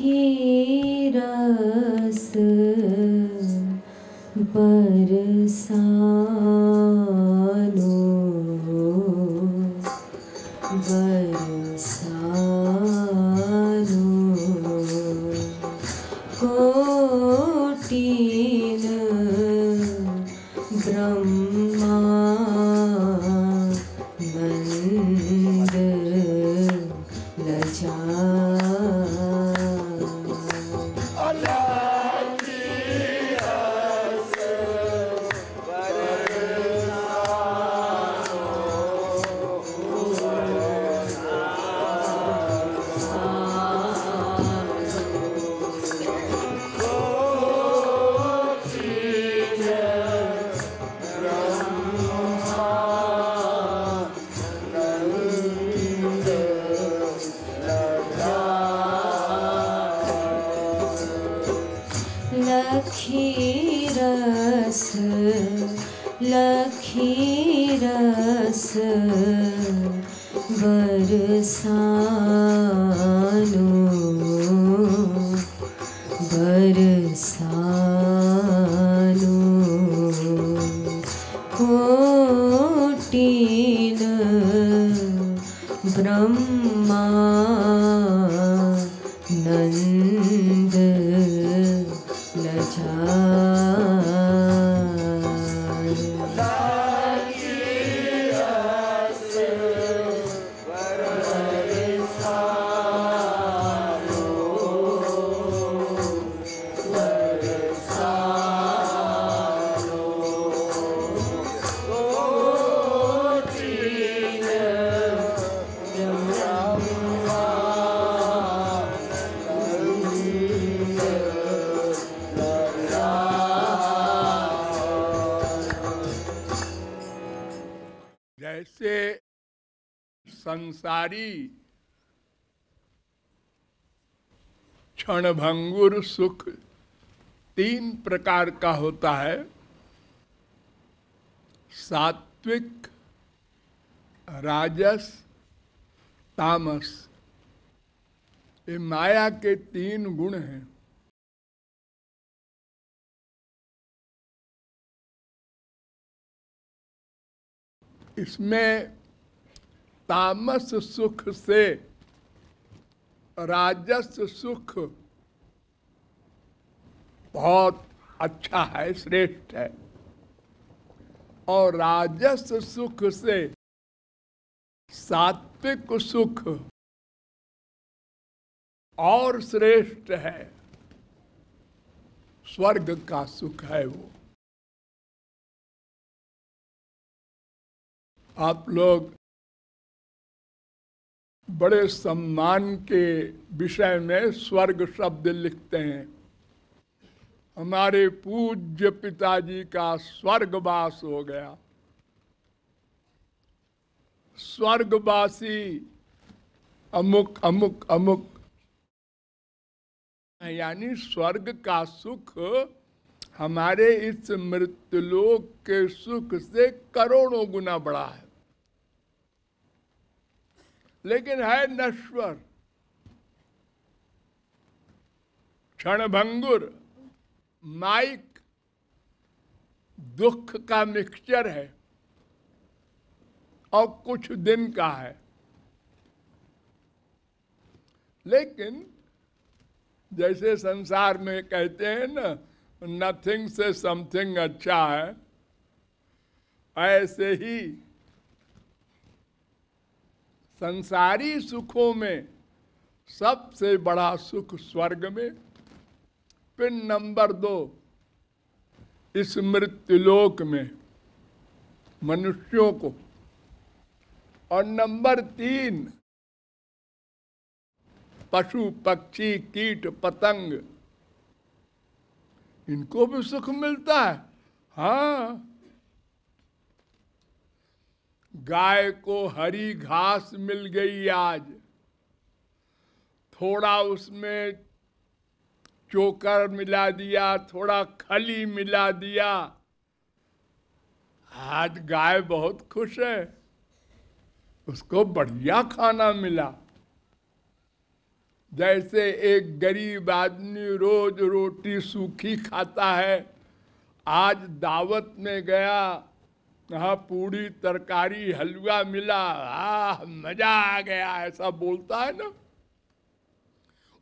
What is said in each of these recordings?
लखी रस बरसानो बरसानो कोटिन ब्रह्मानंद लजा लखी रस बरसानो बरसानो कोटिन ब्रह्मानंद लजा जैसे संसारी क्षणभंगुर सुख तीन प्रकार का होता है, सात्विक, राजस, तामस। ये माया के तीन गुण हैं। इसमें तामस सुख से राजस सुख बहुत अच्छा है, श्रेष्ठ है, और राजस सुख से सात्विक सुख और श्रेष्ठ है, स्वर्ग का सुख है वो। आप लोग बड़े सम्मान के विषय में स्वर्ग शब्द लिखते हैं। हमारे पूज्य पिताजी का स्वर्गवास हो गया। स्वर्गवासी अमुक अमुक अमुक, यानी स्वर्ग का सुख हमारे इस मृत्युलोक के सुख से करोड़ों गुना बड़ा है, लेकिन है नश्वर, क्षणभंगुर, माइक, दुख का मिक्सचर है और कुछ दिन का है। लेकिन जैसे संसार में कहते हैं ना, नथिंग से समथिंग अच्छा है, ऐसे ही संसारी सुखों में सबसे बड़ा सुख स्वर्ग में, फिर नंबर 2 इस मृत्युलोक में मनुष्यों को, और नंबर 3 पशु पक्षी कीट पतंग, इनको भी सुख मिलता है। हाँ, गाय को हरी घास मिल गई आज, थोड़ा उसमें चोकर मिला दिया, थोड़ा खली मिला दिया, आज गाय बहुत खुश है, उसको बढ़िया खाना मिला। जैसे एक गरीब आदमी रोज रोटी सूखी खाता है, आज दावत में गया, हाँ पूड़ी तरकारी हलवा मिला, मजा आ गया, ऐसा बोलता है ना।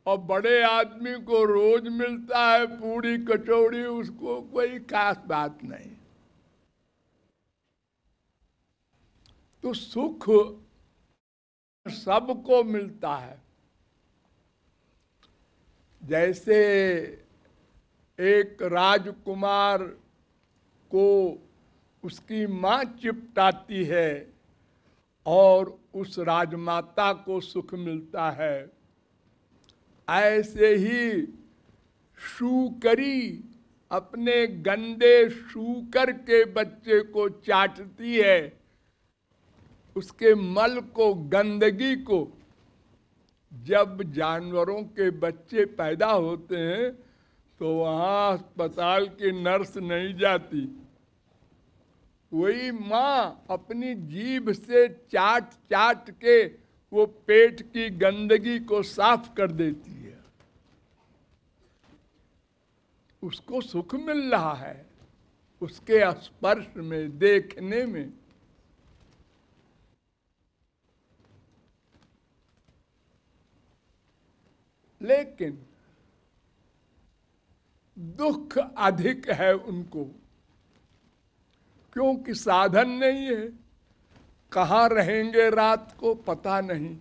और बड़े आदमी को रोज मिलता है पूड़ी कचौड़ी, उसको कोई खास बात नहीं। तो सुख सबको मिलता है। जैसे एक राजकुमार को उसकी माँ चिपटाती है और उस राजमाता को सुख मिलता है, ऐसे ही शूकरी अपने गंदे शूकर के बच्चे को चाटती है, उसके मल को, गंदगी को। जब जानवरों के बच्चे पैदा होते हैं तो वहाँ अस्पताल की नर्स नहीं जाती, वही माँ अपनी जीभ से चाट चाट के वो पेट की गंदगी को साफ कर देती है। उसको सुख मिल रहा है उसके स्पर्श में, देखने में। लेकिन दुख अधिक है उनको, क्योंकि साधन नहीं है। कहाँ रहेंगे रात को पता नहीं,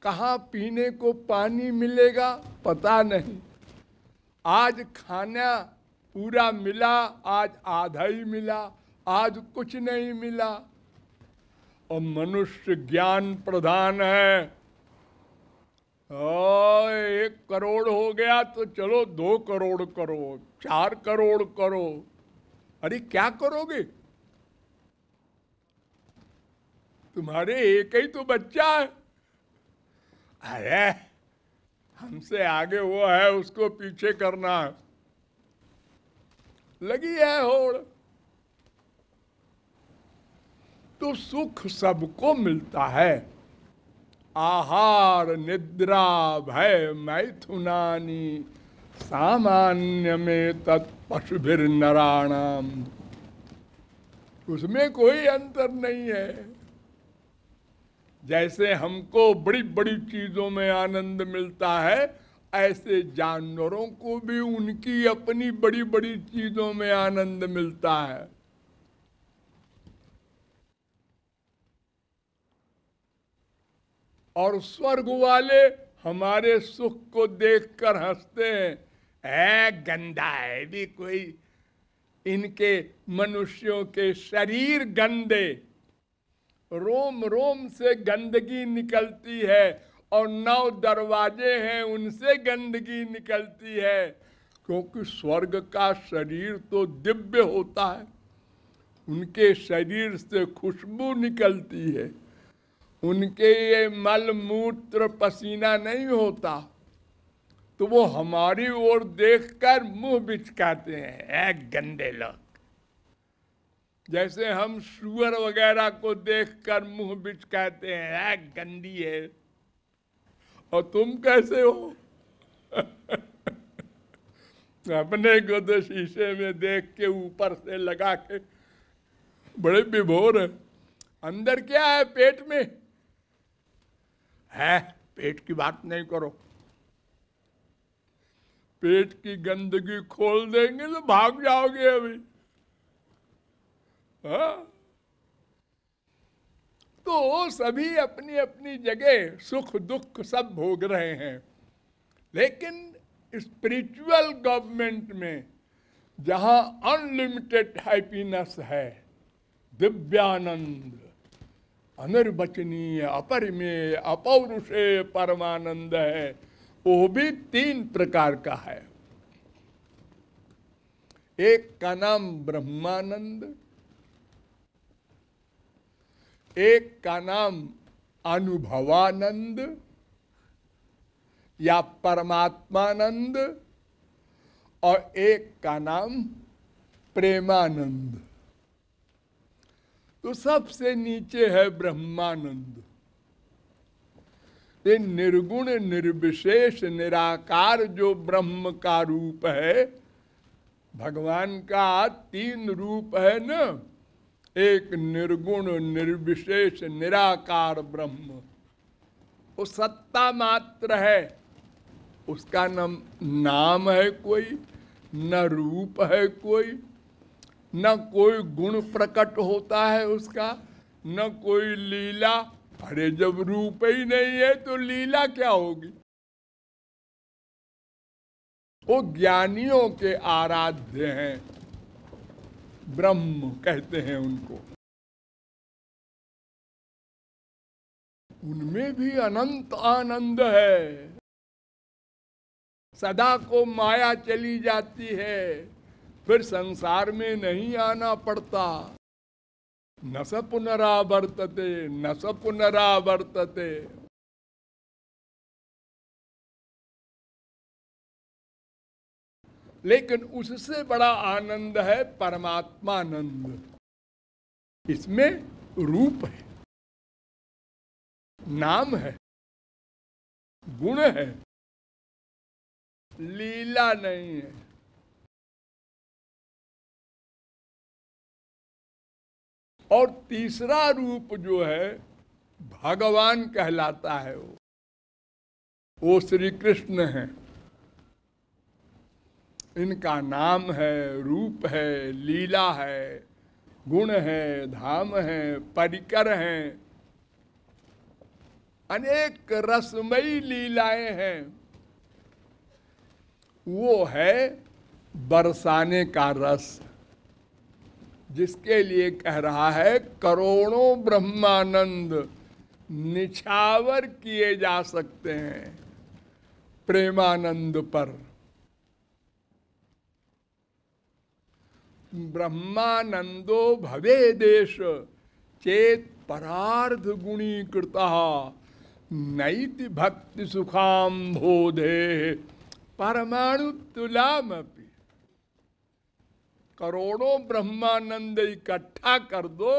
कहाँ पीने को पानी मिलेगा पता नहीं। आज खाना पूरा मिला, आज आधा ही मिला, आज कुछ नहीं मिला। और मनुष्य ज्ञान प्रधान है। 1 करोड़ हो गया तो चलो 2 करोड़ करो, 4 करोड़ करो। अरे क्या करोगे? तुम्हारे एक ही तो बच्चा है। अरे हमसे आगे वो है, उसको पीछे करना है, लगी है होड़। तो सुख सबको मिलता है। आहार निद्रा भय मैथुनानि सामान्य में तत्पशुभिर नराणाम। उसमें कोई अंतर नहीं है। जैसे हमको बड़ी बड़ी चीजों में आनंद मिलता है, ऐसे जानवरों को भी उनकी अपनी बड़ी बड़ी चीजों में आनंद मिलता है। और स्वर्ग वाले हमारे सुख को देखकर हंसते हैं, ऐ गंदा है भी कोई, इनके मनुष्यों के शरीर गंदे, रोम रोम से गंदगी निकलती है, और 9 दरवाजे हैं उनसे गंदगी निकलती है। क्योंकि स्वर्ग का शरीर तो दिव्य होता है, उनके शरीर से खुशबू निकलती है, उनके ये मल मूत्र पसीना नहीं होता। तो वो हमारी ओर देखकर मुंह बिचकाते हैं, ऐ गंदे लोग। जैसे हम सुअर वगैरह को देखकर मुंह बिचकाते हैं, ऐ गंदी है। और तुम कैसे हो? अपने को तो शीशे में देख के ऊपर से लगा के बड़े विभोर है। अंदर क्या है पेट में है? पेट की बात नहीं करो। पेट की गंदगी खोल देंगे तो भाग जाओगे अभी। हाँ? तो सभी अपनी अपनी जगह सुख दुख सब भोग रहे हैं। लेकिन स्पिरिचुअल गवर्नमेंट में जहां अनलिमिटेड हैप्पीनेस है, दिव्यानंद, अनिर्वचनीय, अपरिमेय, अपौरुषेय परमानंद है, वो भी 3 प्रकार का है। एक का नाम ब्रह्मानंद, एक का नाम अनुभवानंद या परमात्मानंद, और एक का नाम प्रेमानंद। तो सबसे नीचे है ब्रह्मानंद। ये निर्गुण निर्विशेष निराकार जो ब्रह्म का रूप है, भगवान का 3 रूप है ना, एक निर्गुण निर्विशेष निराकार ब्रह्म, वो सत्ता मात्र है, उसका न नाम है कोई, न रूप है कोई, न कोई गुण प्रकट होता है उसका, न कोई लीला। अरे जब रूप ही नहीं है तो लीला क्या होगी? वो ज्ञानियों के आराध्य हैं, ब्रह्म कहते हैं उनको। उनमें भी अनंत आनंद है, सदा को माया चली जाती है, फिर संसार में नहीं आना पड़ता। न स पुनरावर्तते, न स पुनरावर्तते। लेकिन उससे बड़ा आनंद है परमात्मानंद। इसमें रूप है, नाम है, गुण है, लीला नहीं है। और तीसरा रूप जो है भगवान कहलाता है, वो श्री कृष्ण है। इनका नाम है, रूप है, लीला है, गुण है, धाम है, परिकर हैं, अनेक रसमयी लीलाएं हैं। वो है बरसाने का रस, जिसके लिए कह रहा है करोड़ों ब्रह्मानंद निछावर किए जा सकते हैं प्रेमानंद पर। ब्रह्मानंदो भवे देश चेत परार्ध गुणीकृतः नैति भक्ति सुखाम बोधे परमाणु तुलामपि। करोड़ों ब्रह्मानंद इकट्ठा कर दो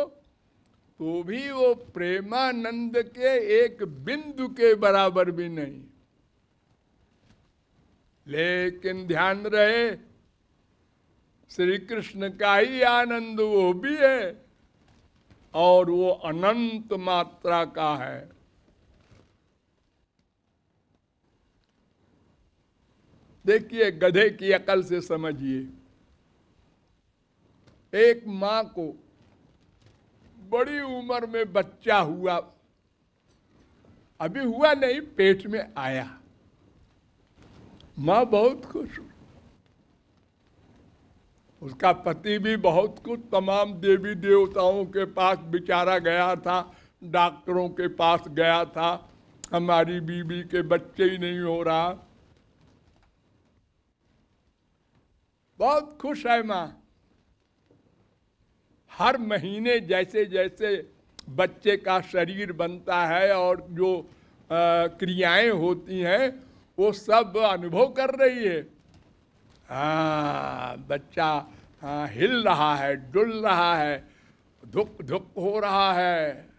तो भी वो प्रेमानंद के एक बिंदु के बराबर भी नहीं। लेकिन ध्यान रहे, श्री कृष्ण का ही आनंद वो भी है और वो अनंत मात्रा का है। देखिए, गधे की अकल से समझिए। एक माँ को बड़ी उम्र में बच्चा हुआ, अभी हुआ नहीं, पेट में आया। माँ बहुत खुश हुई, उसका पति भी बहुत कुछ, तमाम देवी देवताओं के पास बेचारा गया था, डॉक्टरों के पास गया था, हमारी बीवी के बच्चे ही नहीं हो रहा। बहुत खुश है माँ। हर महीने जैसे जैसे बच्चे का शरीर बनता है और जो क्रियाएं होती हैं वो सब अनुभव कर रही है। बच्चा हिल रहा है, डुल रहा है, धुक धुक हो रहा है।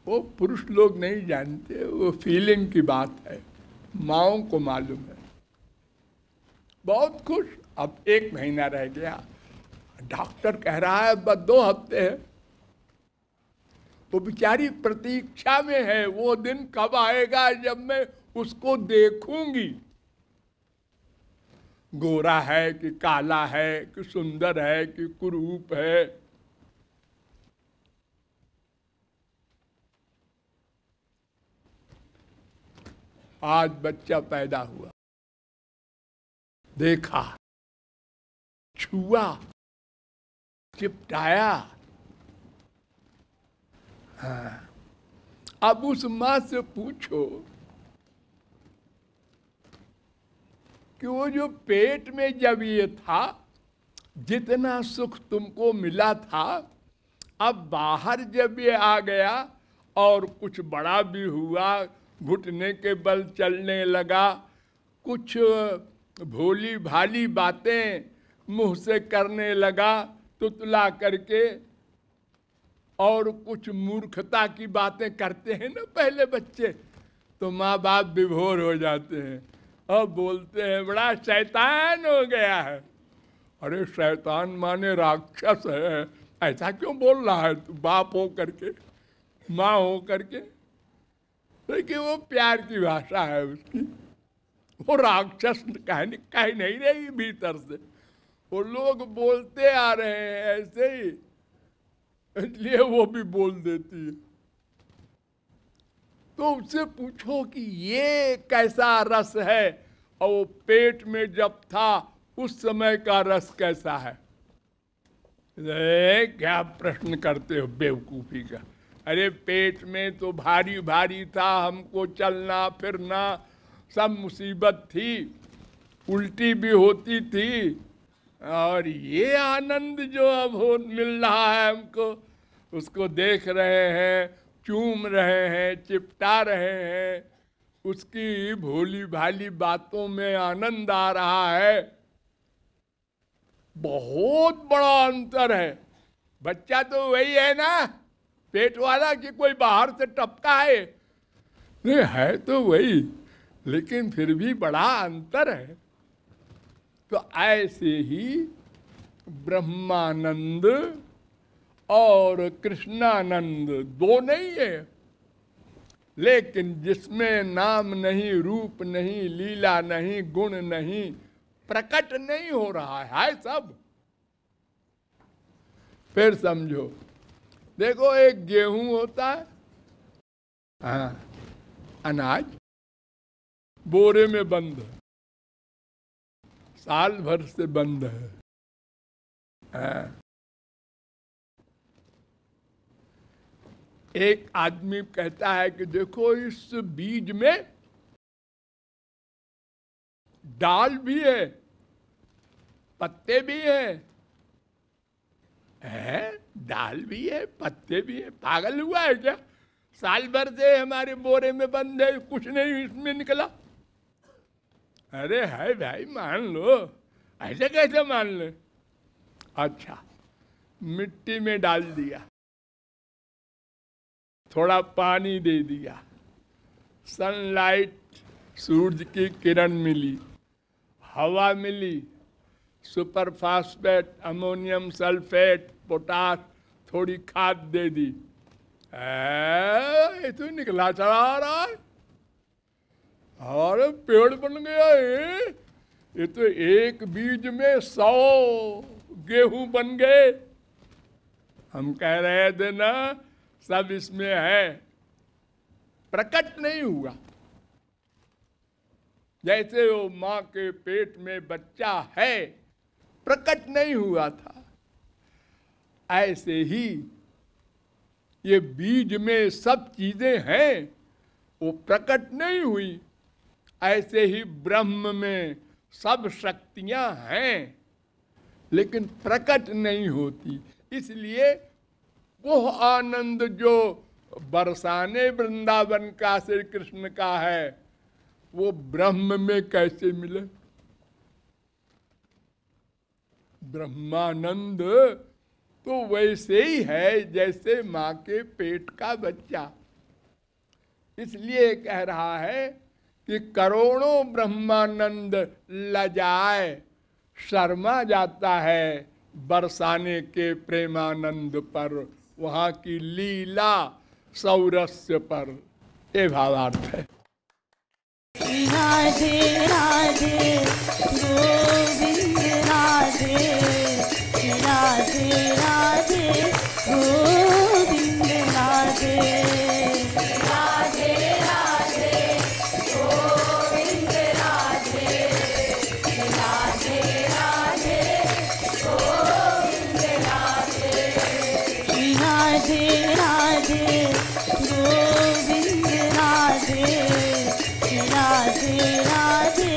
वो पुरुष लोग नहीं जानते, वो फीलिंग की बात है, माँओं को मालूम है। बहुत खुश। अब 1 महीना रह गया, डॉक्टर कह रहा है बस 2 हफ्ते है। वो बेचारी प्रतीक्षा में है, वो दिन कब आएगा जब मैं उसको देखूंगी। गोरा है कि काला है कि सुंदर है कि कुरूप है। आज बच्चा पैदा हुआ, देखा, छुआ, चिपटाया। हाँ। अब उस माँ से पूछो कि वो जो पेट में जब ये था, जितना सुख तुमको मिला था, अब बाहर जब ये आ गया और कुछ बड़ा भी हुआ, घुटने के बल चलने लगा, कुछ भोली भाली बातें मुंह से करने लगा, तुतला करके, और कुछ मूर्खता की बातें करते हैं ना पहले बच्चे, तो माँ बाप विभोर हो जाते हैं और बोलते हैं बड़ा शैतान हो गया है। अरे शैतान माने राक्षस है, ऐसा क्यों बोल रहा है तू बाप हो करके, माँ हो करके? लेकिन वो प्यार की भाषा है उसकी, वो राक्षस कह नहीं रही भीतर से, वो लोग बोलते आ रहे हैं ऐसे ही, इसलिए वो भी बोल देती है। तो उससे पूछो कि ये कैसा रस है, और वो पेट में जब था उस समय का रस कैसा है? क्या प्रश्न करते हो बेवकूफी का। अरे पेट में तो भारी भारी था, हमको चलना फिरना सब मुसीबत थी, उल्टी भी होती थी, और ये आनंद जो अब हो मिल रहा है हमको, उसको देख रहे हैं, चूम रहे हैं, चिपटा रहे हैं, उसकी भोली भाली बातों में आनंद आ रहा है। बहुत बड़ा अंतर है। बच्चा तो वही है ना पेट वाला, कि कोई बाहर से टपका है? नहीं, है तो वही, लेकिन फिर भी बड़ा अंतर है। तो ऐसे ही ब्रह्मानंद और कृष्णानंद दो नहीं है, लेकिन जिसमें नाम नहीं, रूप नहीं, लीला नहीं, गुण नहीं, प्रकट नहीं हो रहा है सब। फिर समझो, देखो एक गेहूं होता है, हाँ, अनाज बोरे में बंद है, साल भर से बंद है, हाँ। एक आदमी कहता है कि देखो इस बीज में डाल भी है, पत्ते भी हैं, डाल भी है, पत्ते भी है, पागल हुआ है क्या? साल भर से हमारे बोरे में बंद है, कुछ नहीं इसमें निकला। अरे है भाई, मान लो, ऐसे कैसे मान ले? अच्छा, मिट्टी में डाल दिया, थोड़ा पानी दे दिया, सनलाइट, सूरज की किरण मिली, हवा मिली, super phosphate, ammonium sulphate, potash, थोड़ी खाद दे दी, ये तो निकला चला आ रहा है, और पेड़ बन गया है। ये तो एक बीज में 100 गेहूं बन गए। हम कह रहे थे ना सब इसमें है, प्रकट नहीं हुआ। जैसे वो माँ के पेट में बच्चा है, प्रकट नहीं हुआ था, ऐसे ही ये बीज में सब चीजें हैं, वो प्रकट नहीं हुई। ऐसे ही ब्रह्म में सब शक्तियां हैं, लेकिन प्रकट नहीं होती। इसलिए वो आनंद जो बरसाने वृंदावन का श्री कृष्ण का है, वो ब्रह्म में कैसे मिले? ब्रह्मानंद तो वैसे ही है जैसे माँ के पेट का बच्चा। इसलिए कह रहा है कि करोड़ों ब्रह्मानंद लजाए, शर्मा जाता है बरसाने के प्रेमानंद पर, वहाँ की लीला सौरस्य पर। ये भावार्थ है। राधे राधे गोविंद राधे, राधे राधे गोविंद राधे, राधे राधे गोविंद राधे, राधे राधे गोविंद राधे, राधे राधे गोविंद राधे, राधे राधे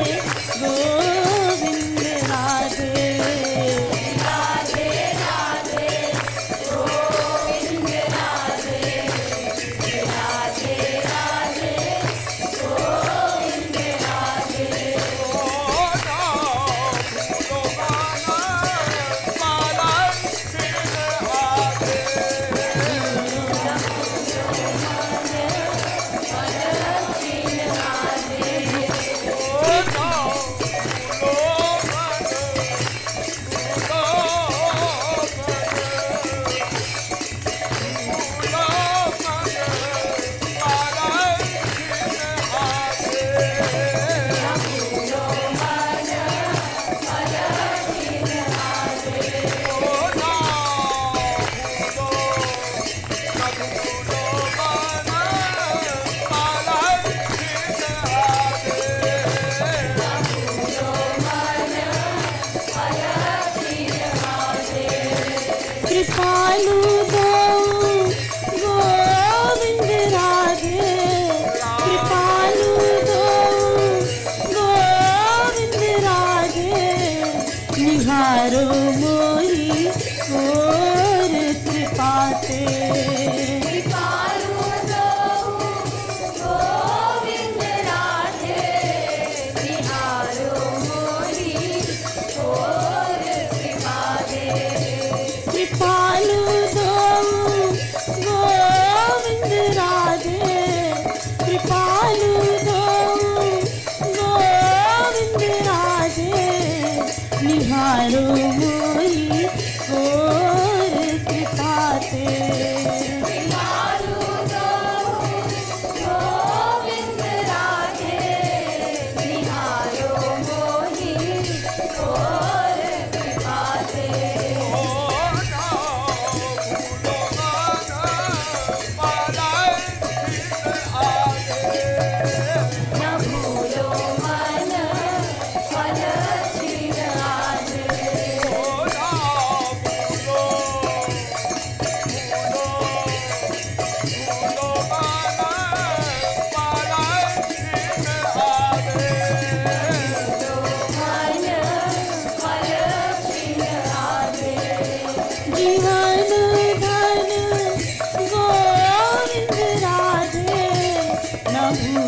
हूँ